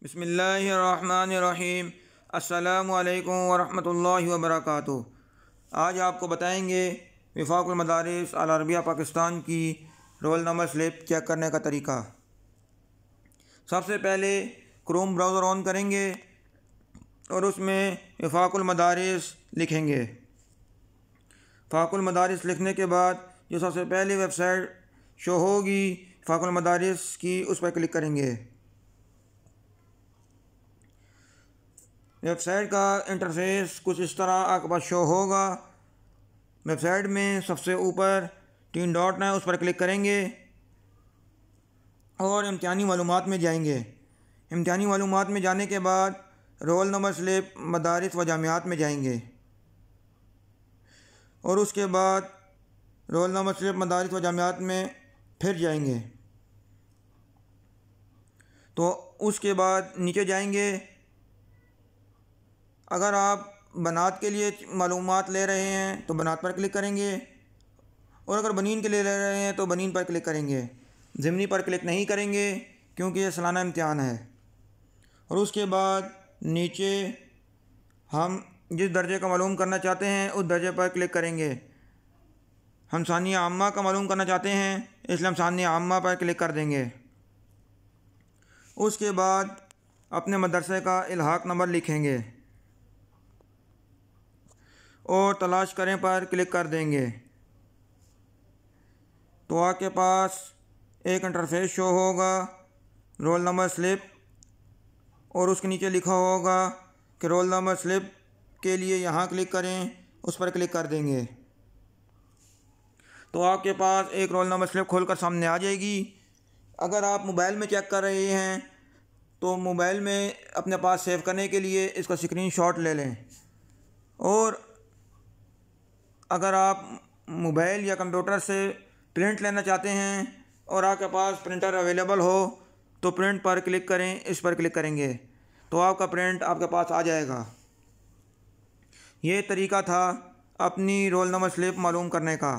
बिस्मिल्लाहिर्रहमानिर्रहीम। अस्सलामु अलैकुम वरहमतुल्लाहि वबरकातुहू। आज आपको बताएंगे वफ़ाक़ुल मदारिस अल अरबिया पाकिस्तान की रोल नंबर स्लिप चेक करने का तरीका। सबसे पहले क्रोम ब्राउज़र ऑन करेंगे और उसमें वफ़ाक़ुल मदारिस लिखेंगे। वफ़ाक़ुल मदारिस लिखने के बाद जो सबसे पहली वेबसाइट शो होगी वफ़ाक़ुल मदारिस की, उस पर क्लिक करेंगे। वेबसाइट का इंटरफेस कुछ इस तरह आपके पास शो होगा। वेबसाइट में सबसे ऊपर 3 डॉट है, उस पर क्लिक करेंगे और इम्तिहानी मालूमात में जाएंगे। इम्तिहानी मालूमात में जाने के बाद रोल नंबर स्लिप मदारिस व जामियात में जाएंगे और उसके बाद रोल नंबर स्लिप मदारिस व जामियात में फिर जाएंगे। तो उसके बाद नीचे जाएंगे। अगर आप बनात के लिए मालूमात ले रहे हैं तो बनात पर क्लिक करेंगे और अगर बनीन के लिए ले रहे हैं तो बनीन पर क्लिक करेंगे। ज़िमनी पर क्लिक नहीं करेंगे क्योंकि ये सालाना इम्तिहान है। और उसके बाद नीचे हम जिस दर्जे का मालूम करना चाहते हैं उस दर्जे पर क्लिक करेंगे। हम सानिया आम्मा का मालूम करना चाहते हैं इसलिए हम सानिया आम्मा पर क्लिक कर देंगे। उसके बाद अपने मदरसे का इल्हाक नंबर लिखेंगे और तलाश करें पर क्लिक कर देंगे। तो आपके पास एक इंटरफेस शो होगा रोल नंबर स्लिप और उसके नीचे लिखा होगा कि रोल नंबर स्लिप के लिए यहाँ क्लिक करें, उस पर क्लिक कर देंगे। तो आपके पास एक रोल नंबर स्लिप खोलकर सामने आ जाएगी। अगर आप मोबाइल में चेक कर रहे हैं तो मोबाइल में अपने पास सेव करने के लिए इसका स्क्रीनशॉट ले लें, और अगर आप मोबाइल या कंप्यूटर से प्रिंट लेना चाहते हैं और आपके पास प्रिंटर अवेलेबल हो तो प्रिंट पर क्लिक करें, इस पर क्लिक करेंगे तो आपका प्रिंट आपके पास आ जाएगा। ये तरीका था अपनी रोल नंबर स्लिप मालूम करने का।